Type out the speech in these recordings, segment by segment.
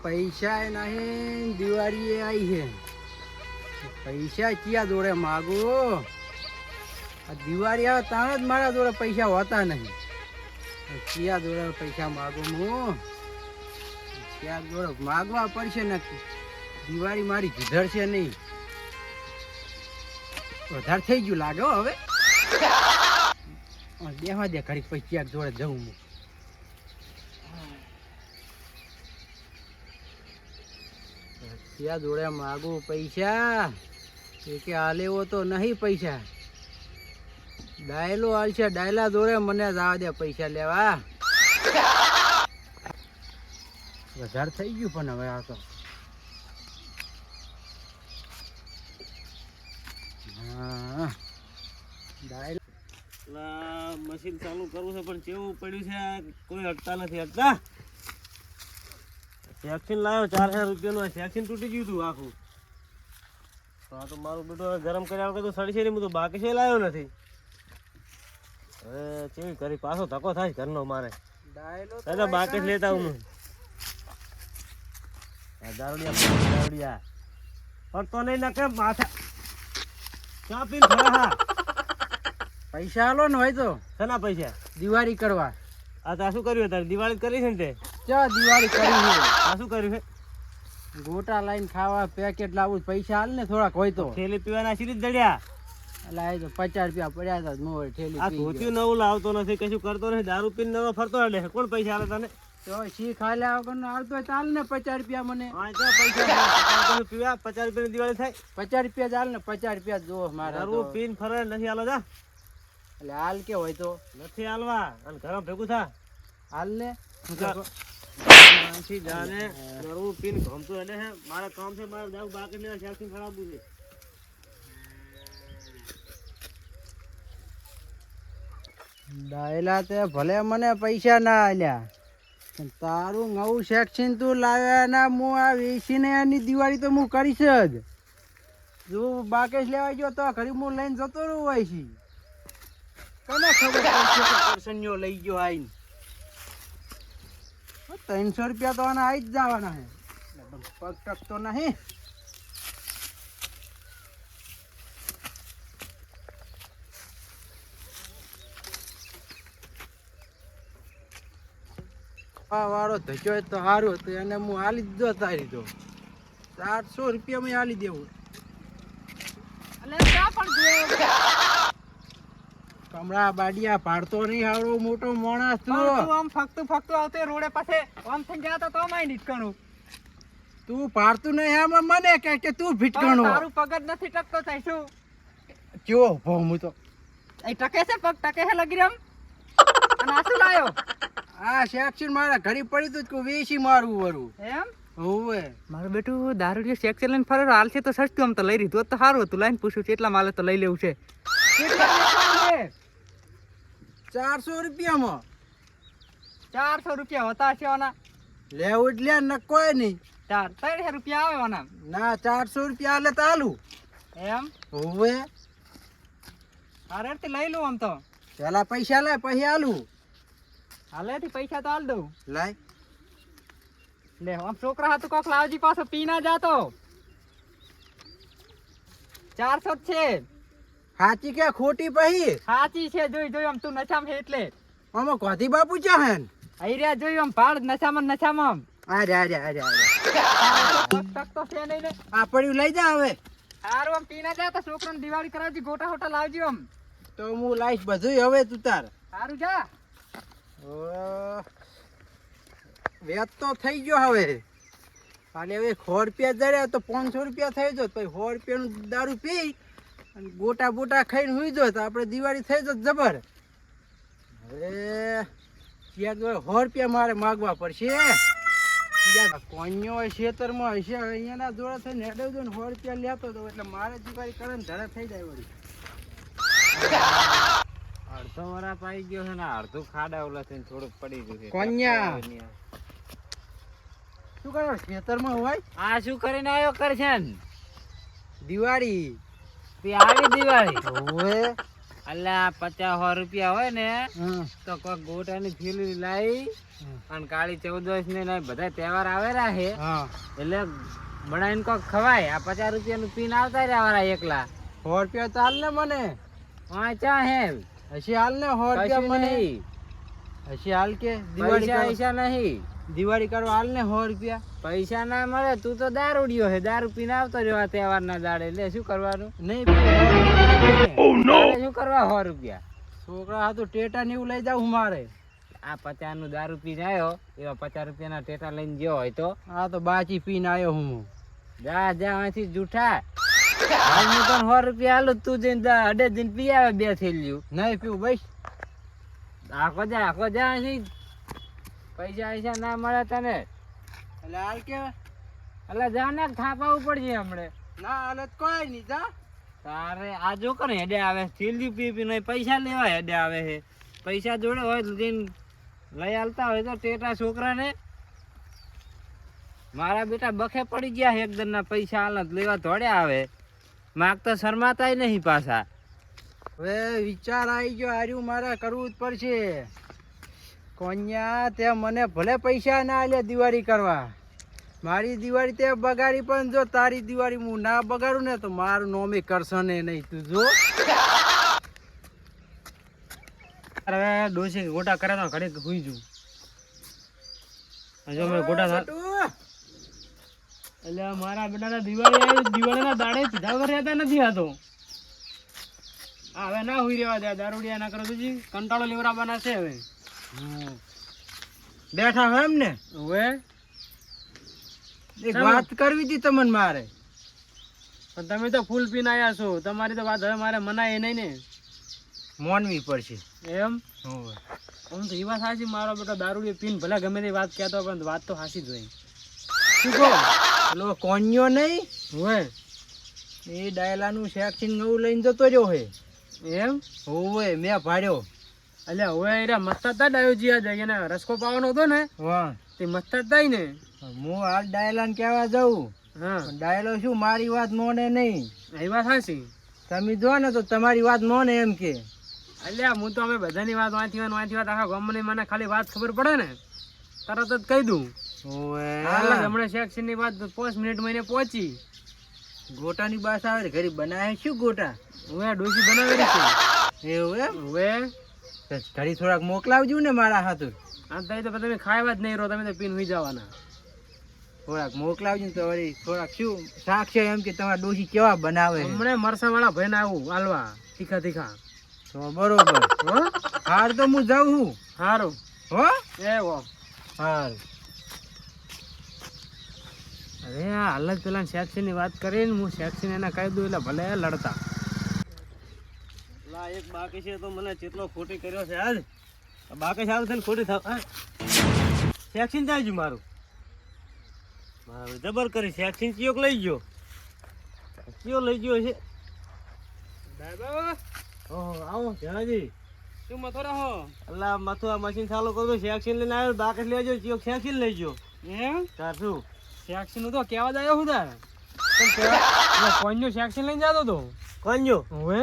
પૈસા નહીં, દિવાળી આવી છે. પૈસા ક્યાં જોડે માગો? આ દિવાળી આવે તાણ જ મારા જોડે પૈસા હોતા નહીં. ક્યાં જોડે પૈસા માગો હું? ક્યાં જોડે માગવા પડશે ને. દિવાળી મારી સુધરશે નહીં. વધારે થઈ ગયું લાગે હવે. દેવા દે ઘડી પછી ક્યાંક જોડે જવું હું. ક્યાં જોડે માગું પૈસા? કે હાલેવો તો નહીં પૈસા. ડાયલો હાલશે, ડાયલા જોડે મને જવા દે પૈસા લેવા. વધારે થઈ ગયું પણ હવે આ તો. હા મશીન ચાલુ કરવું છે પણ કેવું પડ્યું છે, કોઈ અટતા નથી. અટતા સેક્શન લાવ્યો 4000 રૂપિયાનું. સેક્શન તૂટી ગયું હતું આખું. તો આ તો મારું બેટું ગરમ કર્યા વગર તો સડશે નહીં. હું તો બાકી છે લાવ્યો નથી. હવે કેવી કરી પાછો ધક્કો થાય ઘરનો મારે. બાકી જ લેતા હું દારૂડિયા પડતો નહીં ના કેમ માથા ચા પીને ખરા. હા પૈસા આલો ને હોય તો. શેના પૈસા? દિવાળી કરવા. આ તો શું કર્યું તારે? દિવાળી કરી છે ને તે? ચા દિવાળી કરી છે. આ શું કર્યું છે? ગોટા લાઈન ખાવા, પેકેટ લાવું. પૈસા હાલ ને થોડાક હોય તો. થેલી પીવાના સીધી દડ્યા. એટલે આ તો 50 રૂપિયા પડ્યા હતા. મોર થેલી આ ધોતિયું નવું લાવતો નથી, કશું કરતો નથી, દારૂ પીને નવો ફરતો એટલે કોણ પૈસા આલે તને? તો શી ખાલ્યા વગર નો આવતો હોય ચાલ ને 50 રૂપિયા મને. હા તો પૈસા પીવા 50 રૂપિયાની દિવાળી થાય. 50 રૂપિયા ચાલ ને. 50 રૂપિયા જો મારા. દારૂ પીને ફરે નથી આલો જા. એટલે હાલ કે હોય તો નથી હાલવા. અને ઘરમાં ભેગું થા હાલ ને. જાને દારૂ પીને ઘમતું એટલે છે. મારે કામ છે, મારે દારૂ બાકી ને શેક્શન ખરાબું છે. ડાયલા તે ભલે મને પૈસા ના આલ્યા, તારું નવું સેક્શન તું લાવ્યા ના. હું આ વેચીને એની દિવાળી તો હું કરીશ જ. જો બાકેશ લેવા ગયો તો ઘડી હું લઈને જતો રહું હોય છે. કને ખબર પડશે કે પરસન્યો લઈ ગયો આઈને. 300 રૂપિયા તો આના આવી જ જવાના છે. પગ ટકતો નહીં. વાળો ધચ્યો તો સારું હતું, એને હું હાલી દીધો. તારી તો 400 રૂપિયા માં હાલી દેવું. કમળા બાડિયા પાડતો નહીં. આવડો મોટો માણસ તું. આમ ફકતું આવતે રોડે પાસે આમ થઈ ગયા તો માય નીકળું. તું પાડતું નહીં આમાં મને કે તું ભીટકણો. તારું પગ જ નથી ટકતો થાય શું? કેવો ભો હું તો. એ ટકે છે પગ ટકે છે લગી રમ. અને આ શું લાયો? આ સેક્શન મારા ઘડી પડી તું કે વેચી મારું વરું. એમ હોવે મારું બેટું દારૂ સેક્શન લઈને ફરે હાલ છે તો સસ્તું. આમ તો લઈ લીધું તો સારું હતું. લાઈન પૂછ્યું કેટલા માલે તો લઈ લેવું છે. 400 રૂપિયામાં. 400 રૂપિયા હોતા છે ઓના. લેવું જ લે ન કોઈ નહીં. 300 રૂપિયા આવે ઓના. ના 400 રૂપિયા હાલે તો હાલું. એમ હોવે અરે તે લઈ લઉં આમ તો. પેલા પૈસા લે પછી હાલું. હાલે થી પૈસા તો હાલ દઉં. લાય લે આમ છોકરા હાથું કોક લાવજી પાછો પી ના જાતો. 400 છે. સાચી કે ખોટી પછી? સાચી છે. જોઈ આમ તું નશામાં છે એટલે. આમાં કોથી બાપુ ચાહેન આઈ રહ્યા જોયું આમ ભાડ નશામાં. અરે અરે અરે અરે તક તો છે નહીં ને. આ પડ્યું લઈ જા હવે. સારું આમ પી ના જા તો છોકરાને દિવાળી કરાવજી. ગોટા હોટા લાવજો આમ. તો હું લાઈશ બધું હવે તું તાર. સારું જા. વેત તો થઈ ગયો હવે. ખાલી હવે 100 રૂપિયા જડ્યા તો 500 રૂપિયા થઈ જત. પછી 100 રૂપિયાનું દારૂ પી અને ગોટા બોટા ખાઈને હુઈ જો તો આપણે દિવાળી થઈ જત જબર. હવે ક્યાંક 100 રૂપિયા મારે માગવા પડશે. કોન્યો ખેતરમાં હશે અહીંયાના જોડે થઈને હેડે જો ને 100 રૂપિયા લેતો હતો એટલે મારે દિવાળી કરે ને ધરે થઈ જાય વળી. અડધો વરા પાઈ ગયો છે ને અડધું ખાડા ઓલા થઈને થોડુંક પડી ગયું છે. કોન્યા શું કરો ખેતરમાં હોય? આ શું કરીને આવ્યો કરશન? દિવાળી તે આવી દિવાળી ઓએ. અલ્યા 50-100 રૂપિયા હોય ને હા તો કોઈ ગોટાની થેલી લાવી અને કાળી 14 ને બધા તહેવાર આવેલા છે હા એટલે બનાવીને કોક ખવાય. આ 50 રૂપિયાનું પીન આવતા રહ્યા એકલા 100 રૂપિયા ચાલ ને મને વાંચા હે હસી હાલ ને 100 રૂપિયા કશું મને નહીં. હસી હાલ કે દિવાળી કરવા પૈસા નહીં, દિવાળી કરવા હાલ ને 100 રૂપિયા પૈસા ના મળે. તું તો દારૂડિયો હે, દારૂ પીને આવતો રહ્યો આ તહેવારના દાડે. એટલે શું કરવાનું? નહીં પીવું. તારે શું કરવા 100 રૂપિયા? છોકરા હાથું ટેટા ને એવું લઈ જાઉં મારે. આ 50 નું દારૂ પીને આવ્યો, એવા 50 રૂપિયાના ટેટા લઈને ગયો હોય તો આ તો બાચી પીને આવ્યો હું. જા અહીંથી જૂઠા. હાલ હું તને 100 રૂપિયા હાલું, તું જઈને અડે જઈને પી આવે 2 થેલીયું. નહીં પીવું બસ. આખો જા અહીંથી. પૈસા ના મળે તને એટલે હાલ કે એટલે જા ને થાપાવું પડશે હમણે. ના હાલત કોઈ નહીં જા. તારે આ જો કરે હેડે આવે થેલી પી પીને પૈસા લેવા હેડે આવે છે. પૈસા જોડે હોય તો લઈને લઈ આલતા હોય તો ટેટા છોકરાને. મારા બેટા બખે પડી ગયા એકદમ ના પૈસા હાલત લેવા ધોડ્યા આવે. માગતા શરમાતાય નહીં પાછા. હવે વિચાર આવી ગયો, હાર્યું મારે કરવું જ પડશે. કોન્યા તે મને ભલે પૈસા ના આલે દિવાળી કરવા, મારી દિવાળી તે બગાડી, પણ જો તારી દિવાળી હું ના બગાડું ને તો મારું નોમે કરશે ને નહીં. તું જો હવે ડોસી ગોટા કરે તો ઘડીક હુઈ જુ. જો મેં ગોટા એટલે મારા બેટાના દિવાળીના દાડે પીધા વગર રહેતા નથી. આ તો હવે ના હુઈ રહેવા દે, દારૂડિયા ના કરો તુજી, કંટાળો લેવરાવાના છે. હવે બેઠા હોય એમ ને. હવે એક વાત કરવી હતી તમને મારે. પણ તમે તો ફૂલ પીને આવ્યા છો, તમારી તો વાત હવે મારે મનાય નહીં ને. માનવી પડશે એમ હોવે. આમ તો એ વાત સાચી, મારો બેટો દારૂડિયો પીને ભલે ગમે તે વાત કહેતો પણ વાત તો સાચી જ હોય. શું કહો પેલો કોન્યો નહીં હોય એ ડાયલાનું સેક્શન નવું લઈને જતો રહ્યો હે. એમ હોવે મેં ભાડ્યો. એટલે હવે એરા મસ્તા તા ડાયોજી આ જાય ને રસકો પાવાનો હતો ને વાહ તે મસ્તા થાય ને. હું હાલ ડાયલાને કહેવા જાઉં. હા પણ ડાયલો શું મારી વાત મોને નહીં. એ વાત સાચી. તમે જો ને તો તમારી વાત મોને એમ કે. અલ્યા હું તો અમે બધાની વાત વાંચી વાત આખા ગામની મને ખાલી વાત ખબર પડે ને તરત જ કહી દઉં. હાલ જ હમણાં સેક્શન ની વાત 5 મિનિટ મહિને પહોંચી. ગોટાની બાસ આવે ઘરે બનાવે શું ગોટા? હવે ડોસી બનાવેલી છે. એવું એમ? હવે ઘડી થોડાક મોકલાવજો ને મારા હાથું. આ તો તમે ખાવા જ નહીં રહો, તમે તો પીને હુઈ જવાના. થોડાક મોકલાવજો ને તો વળી થોડાક શું શાક છે એમ કે તમારા ડોશી કેવા બનાવે છે. હમણાં મરસા વાળા ભાઈ આવું હાલવા તીખા તીખા. તો બરોબર હો હાર તો હું જાઉં છું. સારું હો એવો. હાર. અરે આ હાલ જ પેલા સેક્શન ની વાત કરીને હું સેક્શન એના કહી દઉં એટલે ભલે લડતા. એક બાકી છે તો મને જેટલો ખોટી કર્યો છે આજ બાકી સારું છે ને ખોટી થાવ સેક્શન જાય છે મારું જબર કરી. સેક્શન ચિયોક લઈ ગયો, કયો લઈ ગયો છે. ઓહો આવો જણાજી. શું મથો રહો? અલ્લા મથું આ મશીન ચાલુ કરું, સેક્શન લઈને આવ્યો, બાકી લેજો ચિયોક સેક્શન લઈ ગયો. એમ તાર શું સેક્શન નું તો કેવા જાય હું તાર કોન્યો સેક્શન લઈને જતો તો. કોન્યો હવે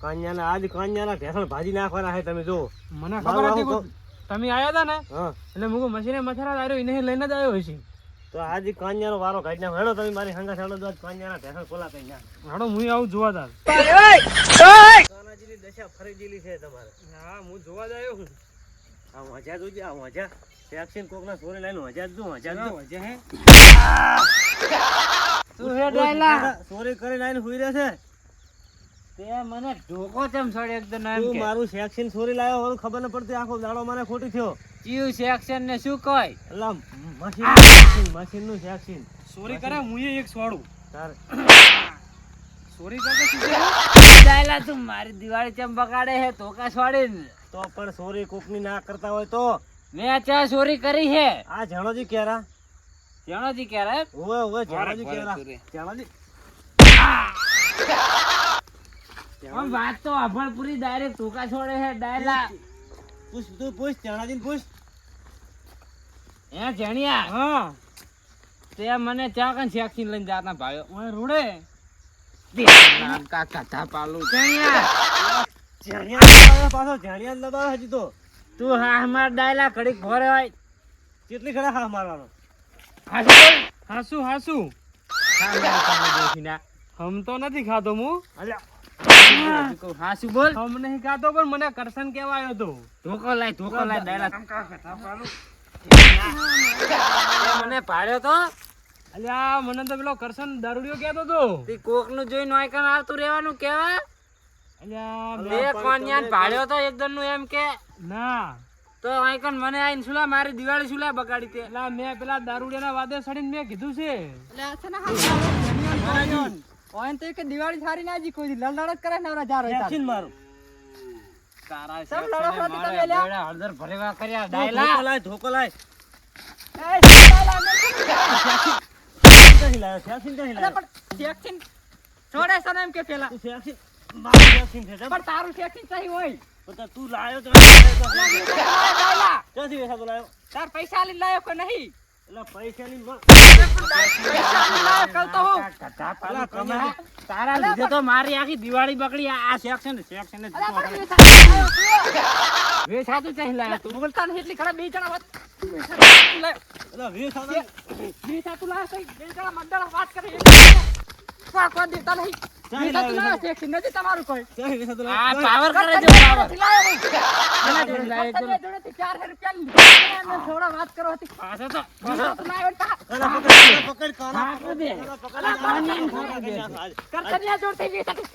કન્યાના આજ કન્યાના ઢેસણ ભાજી નાખવાના છે. તમે જો મને ખબર હતી તમે આયા હતા ને એટલે મુકો મશીને મથરા આવ્યો એને લઈને જ આવ્યો હશે. તો આજ કન્યાનો વારો કાઢી નાખો. હેડો તમે મારી સંગા હેડો તો કન્યાના ઢેસણ ખોલા કરી નાખ. હેડો હું આવું જોવા તાર. કાનાજીની દશા ફરી ગયેલી છે તમારે. હા હું જોવા જ આવ્યો હું. આ મજા જોજે, આ મજા સેક્શન કોકના સોરે લઈને મજા જો મજા જો મજા હે. તું હે ડાયલા સોરી કરી લઈને હુઈ રહે છે. તે મને ઢોકો ચમ છોડ એકદમ એમ તું કે મારું સેક્શન સોરી લાવ્યો હોય ખબર ન પડતી, આખો દાડો મને ખોટી થયો. જીવ સેક્શન ને શું કહે? અલ્લા મશીન નું સેક્શન સોરી કરે હું એક છોડું તાર સોરી કરે ડાયલા તું મારી દિવાળી ચમ બગાડે હે તો કા છોડીને. તો પણ સોરી કોકની ના કરતા હોય તો. મેં ચા ચોરી કરી હે. આ જણોજી કેરા જણોજી ક્યારે? ઓવે ઓવે જણોજી કેરા જણોજી. પણ વાત તો અભણ પૂરી ડાયરેક્ટ ટોકા છોડે હે ડાયલા. પૂછ તું પૂછ જણાજીને પૂછ. હે જણિયા હા તે મને ચા કન સેક્શન લઈને જાતા ભાયો ઓય રૂડે કાકા તા પાલું જણિયા ઝાડિયા પાછો ઝાડિયા લગાવે હજી તો તું હા માર ડાયલા ઘડીક ભરે હોય કેટલી ખરા હા મારવાનો હાસુ બોલ હાસુ હાસુ હા મારી પાસે બેસીના હમ તો નથી ખાતો હું અલ્યા હાસુ બોલ હમ નહીં ખાતો પણ મને કરશન કહેવાયો હતો ધોકો લાય ડાયલા મને પાડ્યો તો અલ્યા મને તો પેલો કરશન દારૂડિયો કહેતો હતો તે કોક નું જોઈને વાયકન આવતું રહેવાનું કેવા અલ્યા બે કોન્યાન પાડ્યો તો એકદમ નું એમ કે ના તો વાયકન મને આઈને સુલા મારી દિવાળી સુલા બગાડી તે અલ્યા મેં પેલા દારૂડિયાના વાદે સડીને મેં કીધું છે ઓન તો કે દિવાળી સારી ના જી કોઈ લલડ જ કરે નવરા જારો સેક્શન મારું તારા સબ લડો ફરતી તમે લ્યા. હળદર ભરેવા કર્યા ધોકો ડાયલા લાય સેક્શન ક્યાંથી લાવ્યો છોડે સર એમ કે પેલા તું સેક્શન મારું સેક્શન છે પણ તારું શેકી સહી હોય પણ તું લાયો તો ડાયલા, ક્યાંથી વેસાતો લાયો તાર પૈસા લઈ લાયો કે નહીં એટલે પૈસાની પૈસા લઈ લાયો કલ તો હું તારા લીધે તો મારી આખી દિવાળી બગડી આ સેક્શન વેચાતું ચાહી લાયા તું બોલતા નહીં એટલી ખરા બે જણા વાત એટલે વેસાતો વેચાતું લાયો સહી બે જણા મંડળ વાત કરે કોઈ દેતા નહીં વેચાતું લાયો શેકી નથી તમારું કોઈ ક્યાંથી વેસાતો આ લાયો પાવર કરે છે પાવર આના જોડે લાયો એકદમ. જોડેથી 4000 રૂપિયા લીધા અને થોડા વાત કરો હતી પાછો તો વેચાતું લાયો ને તા- પકડ કાના કરકરિયા જોડથી વેચાતું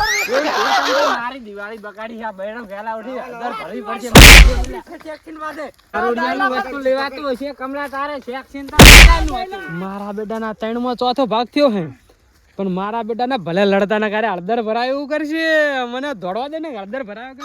મારી દિવાળી બગાડી આ બહેનો વેલા ઉઠી અંદર ભરવી પડશે કરોડિયાની વસ્તુ લેવાતું હશે કમલા તારે સેક્શન તો મારા બેટાના 3 માં ચોથો ભાગ થયો હે પણ મારા બેટાના ભલે લડતા ના કરે હળદર ભરાય એવું કરશે મને દોડવા દે ને હળદર ભરાયો કે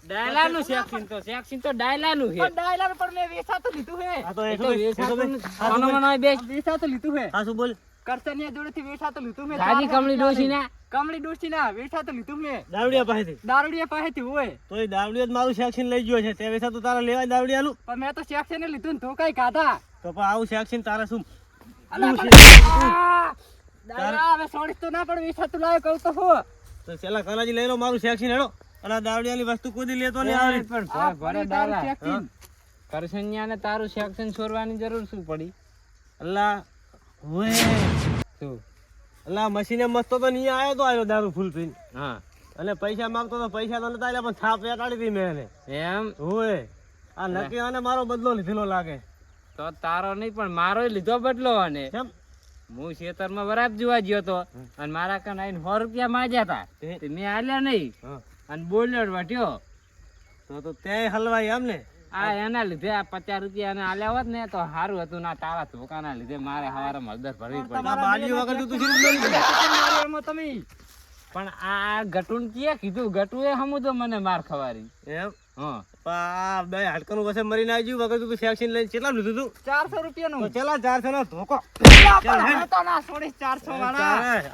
ડાયલા નું સેક્શન તો ડાયલા નું છે ડાયલર પર મેં વેચાતું લીધું હે આ તો એ તો એકસો વેચાતું કોનો મનો હોય બેસ વેચાતું લીધું હે હા શું બોલ કરસનિયા જોડેથી વેચાતું લીધું મેં દાદી કમળી ડોશી ના કમળી ડોશી ના વેચાતું લીધું મેં દાવડિયા પાસેથી દારૂડિયા પાસેથી હોય તો એ દાવડિયો જ મારું સેક્શન લઈ ગયો છે તે વેસાતું તારે લેવાય દાવડિયાનું પણ મેં તો સેક્શન લીધું ને તું કઈ કાઢા તો પણ આવું સેક્શન તારે શું દાદા હવે સોડીશ તો ના પણ વેચાતું લાયો કહું તો હું તો છેલ્લા કલાજી લઈ લો મારું સેક્શન હેડો અને આ દાવડિયાની વસ્તુ કોઈ લેતો નહીં આવે પણ ભરે ડાયલા કરસન્યા ને તારું સેક્શન છોડવાની જરૂર શું પડી અલ્લા ઓએ શું અલ્લા મશીને મસ્ત તો નહીં આવ્યો તો આવ્યો દારૂ ફૂલ પીને હા અને પૈસા માંગતો તો પૈસા તો નતા આલ્યા પણ છાપ વેટાડી હતી મેં એને એમ ઓએ આ નક્કી આને મારો બદલો લીધેલો લાગે તો તારો નહીં પણ મારો લીધો બદલો અને કેમ હું ખેતરમાં બરાબર જોવા ગયો તો અને મારા કન આઈને 100 રૂપિયા માંગ્યા હતા તે મેં આલ્યા નહીં હા અને બોલ્યો વટ્યો તો ત્યાં હલવાઈ એમ ને આ એના લીધે આ 50 રૂપિયા એને આલ્યા હોત ને તો સારું હતું ના તારા ધોકાના લીધે મારે સવારે હળદર ભરવી પડી આ બાલીઓ વગર તું શીખ બોલી એમાં તમે પણ આ ગટુન કે કીધું ગટુએ હમુદો મને માર ખવારી એમ હા આ બે હાડકાનું વસે મરીને આવી ગયું વગર તું સેક્શન લઈને કેટલા લીધું તું 400 રૂપિયાનું તો ચલા 400 નો ધોકો તો ના સોડીશ 400 વાળા